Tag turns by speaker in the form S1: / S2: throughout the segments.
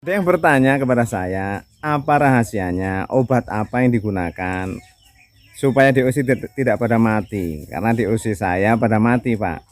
S1: Ada yang bertanya kepada saya, apa rahasianya, obat apa yang digunakan supaya DOC tidak pada mati? Karena DOC saya pada mati, Pak.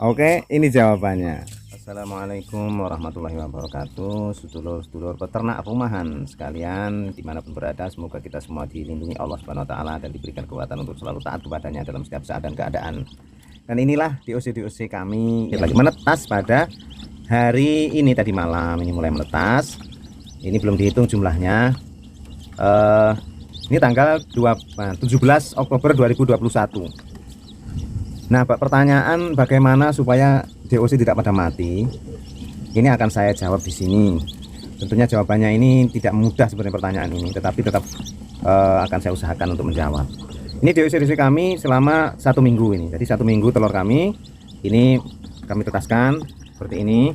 S1: Oke, ini jawabannya. Assalamualaikum warahmatullahi wabarakatuh, sedulur-sedulur peternak rumahan sekalian dimanapun berada. Semoga kita semua dilindungi Allah Subhanahu Wa Taala dan diberikan kekuatan untuk selalu taat kepadanya dalam setiap saat dan keadaan. Dan inilah DOC kami yang lagi menetas pada hari ini, tadi malam ini mulai menetas. Ini belum dihitung jumlahnya. Ini tanggal 17 Oktober 2021. Nah, pertanyaan bagaimana supaya DOC tidak pada mati, ini akan saya jawab di sini. Tentunya jawabannya ini tidak mudah sebenarnya pertanyaan ini, tetapi tetap akan saya usahakan untuk menjawab. Ini DOC kami selama 1 minggu ini. Jadi 1 minggu telur kami ini kami tetaskan seperti ini.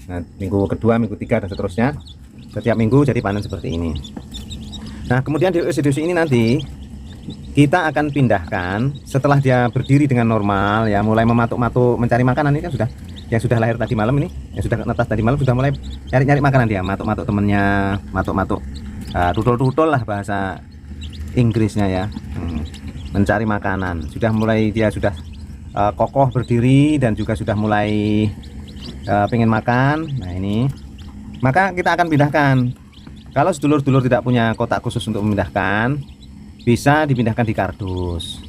S1: Nah, minggu kedua, minggu 3 dan seterusnya. Setiap minggu jadi panen seperti ini. Nah, kemudian DOC ini nanti kita akan pindahkan setelah dia berdiri dengan normal ya, mulai mematuk-matuk mencari makanan. Ini kan sudah yang sudah lahir tadi malam ini, yang sudah netas tadi malam sudah mulai nyari-nyari makanan, dia matuk-matuk temennya, matuk-matuk tutul-tutul lah bahasa Inggrisnya ya. Mencari makanan, sudah mulai dia sudah kokoh berdiri dan juga sudah mulai pengen makan. Nah, ini maka kita akan pindahkan. Kalau sedulur-sedulur tidak punya kotak khusus untuk memindahkan, bisa dipindahkan di kardus.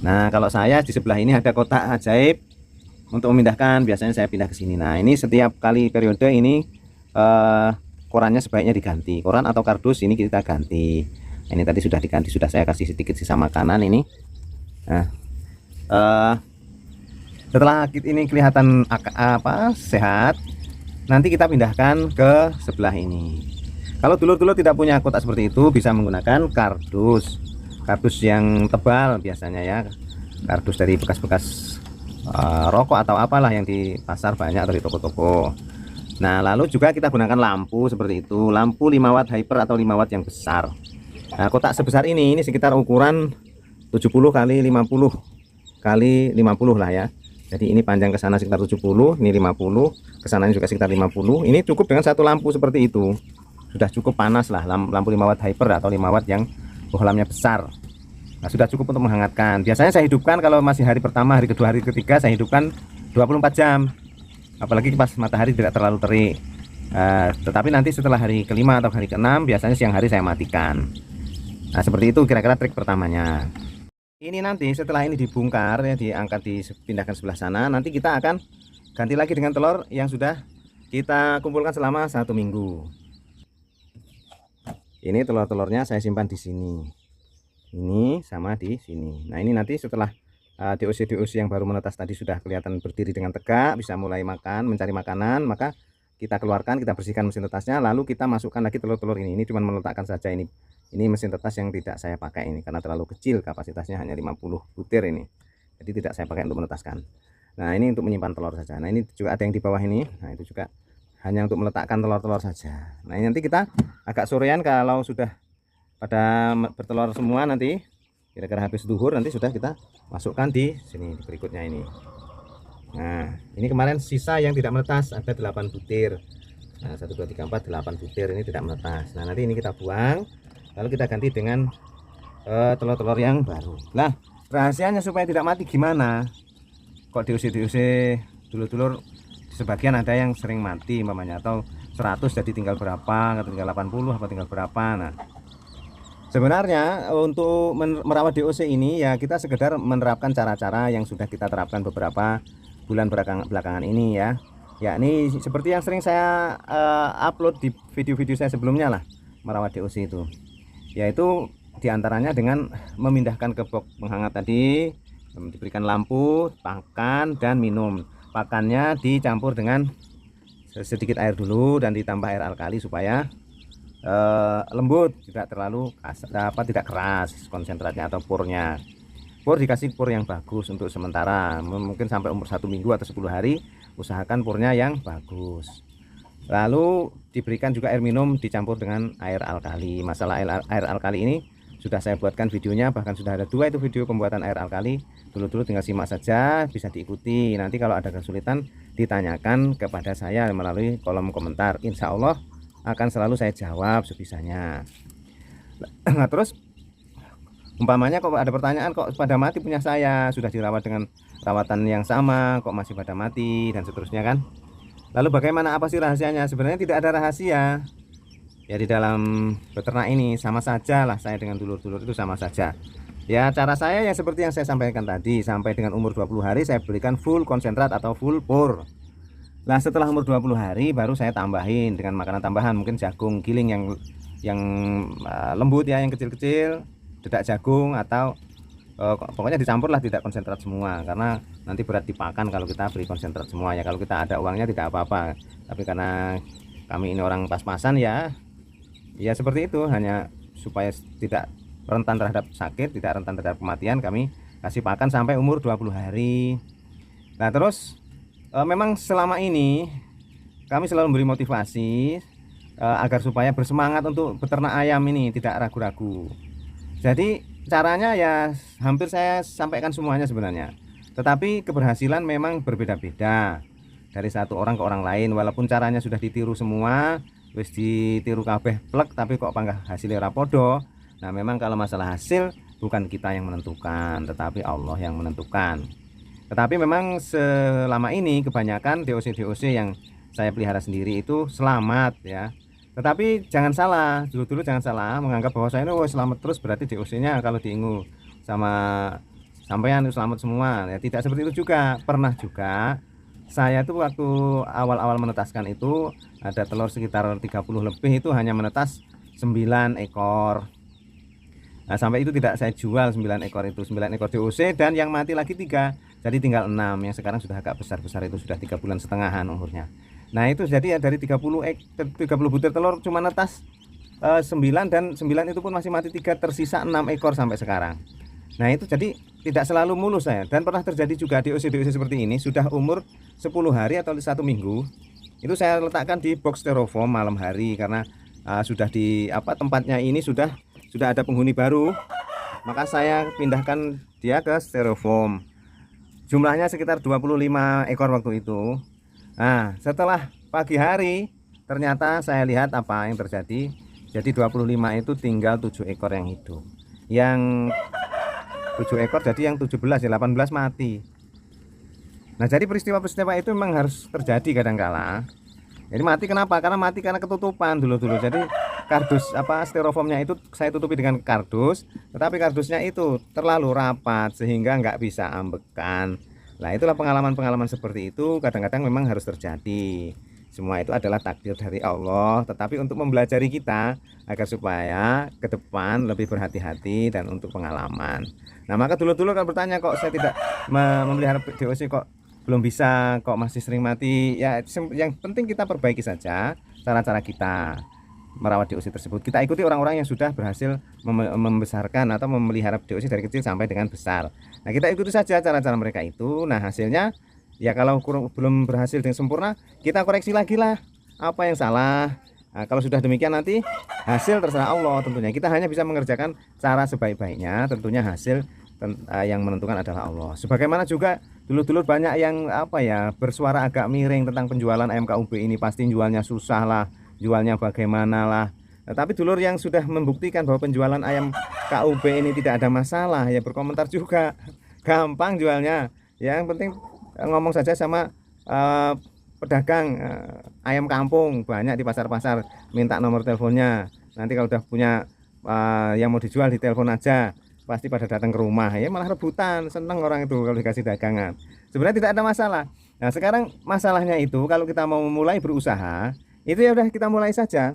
S1: Nah, kalau saya di sebelah ini ada kotak ajaib untuk memindahkan, biasanya saya pindah ke sini. Nah, ini setiap kali periode ini korannya sebaiknya diganti, koran atau kardus ini kita ganti. Ini tadi sudah diganti, sudah saya kasih sedikit sisa makanan ini. Nah, setelah ini kelihatan sehat, nanti kita pindahkan ke sebelah ini. Kalau dulur-dulur tidak punya kotak seperti itu, bisa menggunakan kardus yang tebal biasanya ya, kardus dari bekas-bekas rokok atau apalah yang di pasar banyak atau di toko-toko. Nah, lalu juga kita gunakan lampu seperti itu, lampu 5 watt hyper atau 5 watt yang besar. Nah, kotak sebesar ini sekitar ukuran 70 kali 50 kali 50 lah ya. Jadi ini panjang ke sana sekitar 70, ini 50, ke sana juga sekitar 50. Ini cukup dengan satu lampu seperti itu. Sudah cukup panas lah, lampu 5 watt hyper atau 5 watt yang bohlamnya besar. Nah, sudah cukup untuk menghangatkan. Biasanya saya hidupkan kalau masih hari pertama, hari kedua, hari ketiga saya hidupkan 24 jam. Apalagi pas matahari tidak terlalu terik. Tetapi nanti setelah hari kelima atau hari keenam, biasanya siang hari saya matikan. Nah, seperti itu kira-kira trik pertamanya. Ini nanti setelah ini dibongkar ya, diangkat dipindahkan sebelah sana, nanti kita akan ganti lagi dengan telur yang sudah kita kumpulkan selama 1 minggu. Ini telur-telurnya saya simpan di sini. Ini sama di sini. Nah, ini nanti setelah DOC yang baru menetas tadi sudah kelihatan berdiri dengan tegak, bisa mulai makan, mencari makanan, maka kita keluarkan, kita bersihkan mesin tetasnya, lalu kita masukkan lagi telur-telur ini. Ini cuma meletakkan saja ini. Ini mesin tetas yang tidak saya pakai ini karena terlalu kecil, kapasitasnya hanya 50 butir ini. Jadi tidak saya pakai untuk menetaskan. Nah, ini untuk menyimpan telur saja. Nah, ini juga ada yang di bawah ini. Nah, itu juga hanya untuk meletakkan telur-telur saja. Nah, ini nanti kita agak sorean kalau sudah pada bertelur semua, nanti kira-kira habis duhur nanti sudah kita masukkan di sini di berikutnya ini. Nah, ini kemarin sisa yang tidak menetas ada 8 butir. Nah, 1 2 3 4 8 butir ini tidak menetas. Nah, nanti ini kita buang, lalu kita ganti dengan telur-telur yang baru. Nah, rahasianya supaya tidak mati gimana? Kok diusir dulur-dulur, sebagian ada yang sering mati umpamanya, atau 100 jadi tinggal berapa, atau tinggal 80 apa tinggal berapa. Nah, sebenarnya untuk merawat DOC ini ya kita sekedar menerapkan cara-cara yang sudah kita terapkan beberapa bulan belakangan ini ya. Yakni seperti yang sering saya upload di video-video saya sebelumnya lah, merawat DOC itu. Yaitu diantaranya dengan memindahkan ke box penghangat tadi, diberikan lampu, pakan dan minum. Pakannya dicampur dengan sedikit air dulu dan ditambah air alkali supaya lembut, tidak terlalu tidak keras konsentratnya atau purnya. Pur dikasih pur yang bagus untuk sementara, mungkin sampai umur 1 minggu atau 10 hari, usahakan purnya yang bagus. Lalu diberikan juga air minum dicampur dengan air alkali. Masalah air alkali ini sudah saya buatkan videonya, bahkan sudah ada 2 itu video pembuatan air alkali. Dulu-dulu tinggal simak saja, bisa diikuti. Nanti kalau ada kesulitan ditanyakan kepada saya melalui kolom komentar. Insya Allah akan selalu saya jawab sebisanya. Nah terus umpamanya kok ada pertanyaan, kok pada mati punya saya, sudah dirawat dengan rawatan yang sama kok masih pada mati dan seterusnya kan. Lalu bagaimana, apa sih rahasianya? Sebenarnya tidak ada rahasia ya, di dalam beternak ini sama saja lah, saya dengan dulur-dulur itu sama saja ya. Cara saya yang seperti yang saya sampaikan tadi, sampai dengan umur 20 hari saya berikan full konsentrat atau full pur. Nah setelah umur 20 hari baru saya tambahin dengan makanan tambahan, mungkin jagung giling yang lembut ya, yang kecil-kecil, dedak jagung, atau pokoknya dicampur lah, tidak konsentrat semua, karena nanti berat dipakan kalau kita beri konsentrat semua ya. Kalau kita ada uangnya tidak apa-apa, tapi karena kami ini orang pas-pasan ya seperti itu, hanya supaya tidak rentan terhadap sakit, tidak rentan terhadap kematian, kami kasih pakan sampai umur 20 hari. Nah terus memang selama ini kami selalu memberi motivasi agar supaya bersemangat untuk beternak ayam ini, tidak ragu-ragu. Jadi caranya ya hampir saya sampaikan semuanya sebenarnya, tetapi keberhasilan memang berbeda-beda dari satu orang ke orang lain. Walaupun caranya sudah ditiru semua, wis ditiru kabeh plek, tapi kok panggah hasilnya rapodo. Nah memang kalau masalah hasil bukan kita yang menentukan, tetapi Allah yang menentukan. Tetapi memang selama ini kebanyakan DOC yang saya pelihara sendiri itu selamat ya. Tetapi jangan salah, dulu jangan salah menganggap bahwa saya ini selamat terus berarti DOC-nya kalau diingu sama sampean itu selamat semua ya. Tidak seperti itu juga. Pernah juga saya tuh waktu awal-awal menetaskan itu ada telur sekitar 30 lebih, itu hanya menetas 9 ekor. Nah sampai itu tidak saya jual 9 ekor itu, 9 ekor DOC, dan yang mati lagi 3, jadi tinggal 6 yang sekarang sudah agak besar-besar, itu sudah 3 bulan setengahan umurnya. Nah itu jadi ya dari 30 butir telur cuma netas 9, dan 9 itu pun masih mati 3, tersisa 6 ekor sampai sekarang. Nah itu jadi tidak selalu mulus saya, dan pernah terjadi juga DOC seperti ini sudah umur 10 hari atau 1 minggu. Itu saya letakkan di box styrofoam malam hari, karena sudah di tempatnya ini sudah ada penghuni baru, maka saya pindahkan dia ke styrofoam. Jumlahnya sekitar 25 ekor waktu itu. Nah setelah pagi hari ternyata saya lihat apa yang terjadi. Jadi 25 itu tinggal 7 ekor yang hidup, yang 7 ekor jadi yang 17 ya 18 mati. Nah jadi peristiwa-peristiwa itu memang harus terjadi kadang-kala. Jadi mati kenapa? Karena mati karena ketutupan dulu. Jadi kardus styrofoamnya itu saya tutupi dengan kardus, tetapi kardusnya itu terlalu rapat sehingga nggak bisa ambekan. Nah itulah pengalaman-pengalaman seperti itu kadang-kadang memang harus terjadi. Semua itu adalah takdir dari Allah, tetapi untuk membelajari kita agar supaya ke depan lebih berhati-hati dan untuk pengalaman. Nah maka dulu kan bertanya, kok saya tidak memelihara DOC, kok belum bisa, kok masih sering mati. Ya yang penting kita perbaiki saja cara-cara kita merawat DOC tersebut. Kita ikuti orang-orang yang sudah berhasil membesarkan atau memelihara DOC dari kecil sampai dengan besar. Nah kita ikuti saja cara-cara mereka itu. Nah hasilnya ya kalau belum berhasil dengan sempurna, kita koreksi lagi lah apa yang salah. Nah, kalau sudah demikian nanti hasil terserah Allah tentunya. Kita hanya bisa mengerjakan cara sebaik-baiknya, tentunya hasil yang menentukan adalah Allah. Sebagaimana juga dulu banyak yang bersuara agak miring tentang penjualan ayam KUB ini, pasti jualnya susah lah, jualnya bagaimana lah. Tapi dulur yang sudah membuktikan bahwa penjualan ayam KUB ini tidak ada masalah ya berkomentar juga, gampang jualnya. Yang penting ngomong saja sama pedagang ayam kampung, banyak di pasar-pasar, minta nomor teleponnya. Nanti kalau udah punya yang mau dijual di telepon aja, pasti pada datang ke rumah ya, malah rebutan, seneng orang itu kalau dikasih dagangan. Sebenarnya tidak ada masalah. Nah sekarang masalahnya itu kalau kita mau mulai berusaha, itu ya udah kita mulai saja.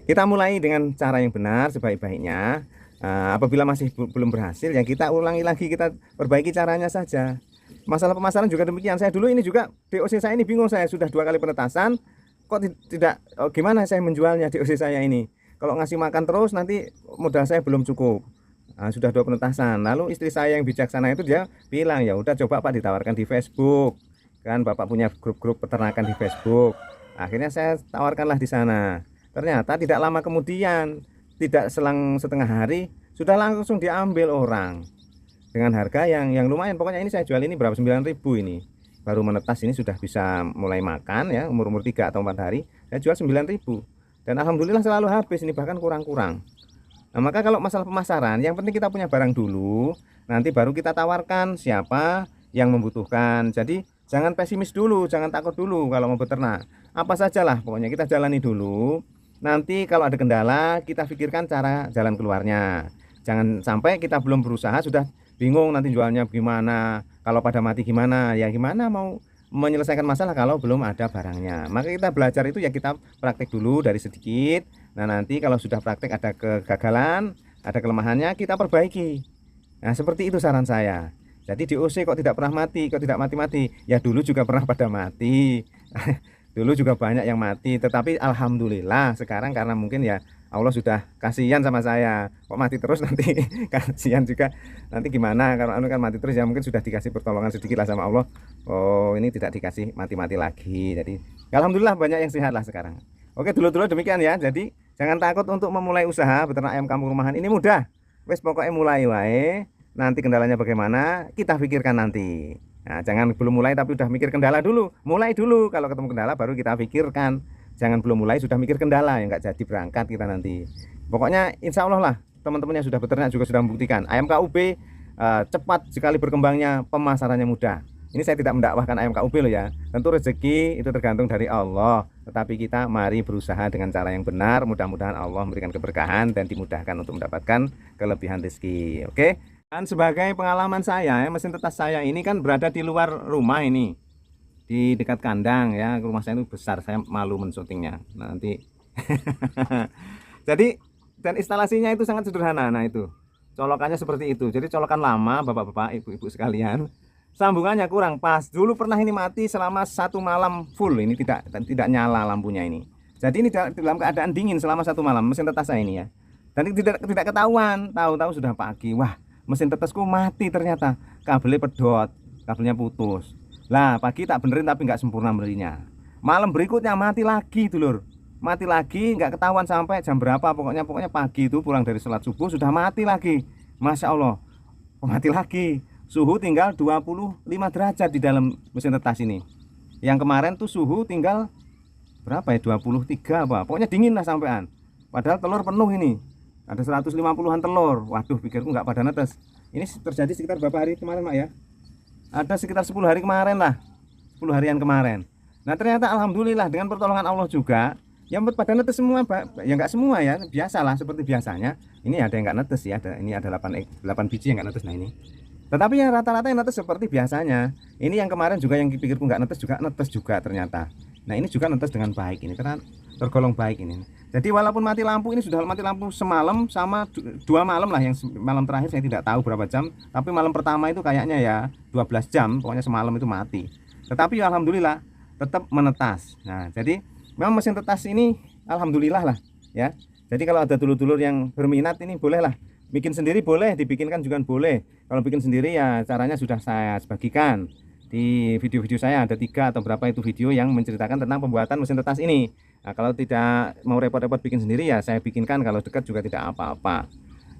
S1: Kita mulai dengan cara yang benar sebaik-baiknya. Apabila masih belum berhasil ya kita ulangi lagi, kita perbaiki caranya saja. Masalah pemasaran juga demikian. Saya dulu ini juga DOC saya ini bingung, saya sudah 2 kali penetasan kok tidak gimana saya menjualnya DOC saya ini. Kalau ngasih makan terus nanti modal saya belum cukup. Sudah 2 penetasan. Lalu istri saya yang bijaksana itu dia bilang, ya udah coba Pak ditawarkan di Facebook. Kan Bapak punya grup-grup peternakan di Facebook. Akhirnya saya tawarkanlah di sana. Ternyata tidak lama kemudian tidak selang setengah hari sudah langsung diambil orang dengan harga yang lumayan. Pokoknya ini saya jual ini berapa, 9.000 ini. Baru menetas ini sudah bisa mulai makan ya, umur 3 atau 4 hari saya jual 9.000. Dan alhamdulillah selalu habis ini, bahkan kurang-kurang. Nah, maka kalau masalah pemasaran, yang penting kita punya barang dulu, nanti baru kita tawarkan siapa yang membutuhkan. Jadi jangan pesimis dulu, jangan takut dulu kalau mau beternak. Apa sajalah, pokoknya kita jalani dulu. Nanti kalau ada kendala, kita pikirkan cara jalan keluarnya. Jangan sampai kita belum berusaha sudah bingung nanti jualnya gimana. Kalau pada mati gimana? Ya gimana mau menyelesaikan masalah kalau belum ada barangnya. Maka kita belajar itu ya kita praktek dulu dari sedikit. Nah nanti kalau sudah praktek ada kegagalan, ada kelemahannya, kita perbaiki. Nah seperti itu saran saya. Jadi DOC kok tidak pernah mati, kok tidak mati-mati. Ya dulu juga pernah pada mati. Dulu juga banyak yang mati. Tetapi alhamdulillah sekarang karena mungkin ya Allah sudah kasihan sama saya. Kok mati terus nanti kasihan juga. Nanti gimana kalau kan mati terus ya, mungkin sudah dikasih pertolongan sedikit lah sama Allah. Oh ini tidak dikasih mati-mati lagi. Jadi alhamdulillah banyak yang sehat lah sekarang. Oke dulu-dulu demikian ya. Jadi jangan takut untuk memulai usaha beternak ayam kampung rumahan. Ini mudah. Wes pokoknya mulai wae. Nanti kendalanya bagaimana kita pikirkan nanti. Nah, jangan belum mulai tapi udah mikir kendala dulu. Mulai dulu, kalau ketemu kendala baru kita pikirkan. Jangan belum mulai sudah mikir kendala, ya nggak jadi berangkat kita nanti. Pokoknya insya Allah lah teman-teman yang sudah beternak juga sudah membuktikan ayam KUB cepat sekali berkembangnya, pemasarannya mudah. Ini saya tidak mendakwahkan ayam KUB loh ya. Tentu rezeki itu tergantung dari Allah. Tetapi kita mari berusaha dengan cara yang benar. Mudah-mudahan Allah memberikan keberkahan dan dimudahkan untuk mendapatkan kelebihan rezeki. Oke. Dan sebagai pengalaman saya, mesin tetas saya ini kan berada di luar rumah ini. Di dekat kandang ya. Rumah saya itu besar, saya malu mensyutingnya. Nanti. Jadi dan instalasinya itu sangat sederhana. Nah itu. Colokannya seperti itu. Jadi colokan lama Bapak-bapak, Ibu-ibu sekalian. Sambungannya kurang pas. Dulu pernah ini mati selama 1 malam full. Ini tidak nyala lampunya ini. Jadi ini dalam keadaan dingin selama 1 malam mesin tetas saya ini ya. Dan tidak ketahuan. Tahu-tahu sudah pagi. Wah, mesin tetasku mati ternyata. Kabelnya pedot, kabelnya putus. Lah pagi tak benerin tapi nggak sempurna benerinnya. Malam berikutnya mati lagi dulur. Mati lagi nggak ketahuan sampai jam berapa. Pokoknya pagi itu pulang dari sholat subuh sudah mati lagi. Masya Allah, mati lagi. Suhu tinggal 25 derajat di dalam mesin tetas ini. Yang kemarin tuh suhu tinggal berapa ya, 23 apa. Pokoknya dingin lah sampean. Padahal telur penuh ini. Ada 150-an telur. Waduh, pikirku nggak pada netes. Ini terjadi sekitar berapa hari kemarin, Mak ya? Ada sekitar 10 hari kemarin lah. 10 harian kemarin. Nah, ternyata alhamdulillah dengan pertolongan Allah juga yang pada netes semua, ya nggak semua ya, biasalah seperti biasanya. Ini ada yang nggak netes ya, ini ada 8 biji yang nggak netes. Nah ini. Tetapi yang rata-rata yang netes seperti biasanya. Ini yang kemarin juga yang pikirku nggak netes juga ternyata. Nah ini juga netes dengan baik ini, karena tergolong baik ini. Jadi walaupun mati lampu, ini sudah mati lampu semalam sama 2 malam lah. Yang malam terakhir saya tidak tahu berapa jam, tapi malam pertama itu kayaknya ya 12 jam, pokoknya semalam itu mati. Tetapi alhamdulillah tetap menetas. Nah jadi memang mesin tetas ini alhamdulillah lah ya. Jadi kalau ada dulur-dulur yang berminat ini bolehlah. Bikin sendiri boleh, dibikinkan juga boleh. Kalau bikin sendiri ya caranya sudah saya bagikan di video-video saya. Ada 3 atau berapa itu video yang menceritakan tentang pembuatan mesin tetas ini. Nah, kalau tidak mau repot-repot bikin sendiri ya saya bikinkan, kalau dekat juga tidak apa-apa.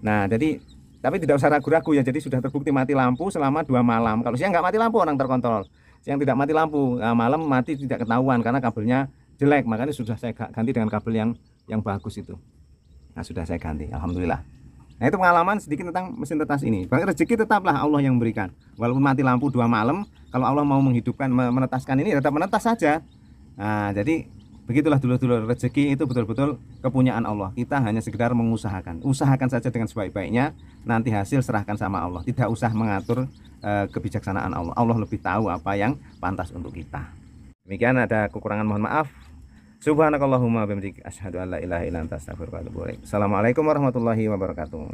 S1: Nah jadi tapi tidak usah ragu-ragu ya. Jadi sudah terbukti mati lampu selama 2 malam. Kalau siang nggak mati lampu, orang terkontrol. Siang tidak mati lampu, nah, malam mati tidak ketahuan karena kabelnya jelek. Makanya sudah saya ganti dengan kabel yang bagus itu. Nah sudah saya ganti, alhamdulillah. Nah itu pengalaman sedikit tentang mesin tetas ini. Bang, rezeki tetaplah Allah yang memberikan. Walaupun mati lampu 2 malam, kalau Allah mau menghidupkan, menetaskan ini tetap menetas saja. Nah jadi begitulah dulur-dulur, rezeki itu betul-betul kepunyaan Allah. Kita hanya sekedar mengusahakan. Usahakan saja dengan sebaik-baiknya. Nanti hasil serahkan sama Allah. Tidak usah mengatur kebijaksanaan Allah. Allah lebih tahu apa yang pantas untuk kita. Demikian, ada kekurangan mohon maaf. Subhanakallahumma bihamdika asyhadu an la ilaha illa anta astaghfiruka wa atubu ilaik. Assalamualaikum warahmatullahi wabarakatuh.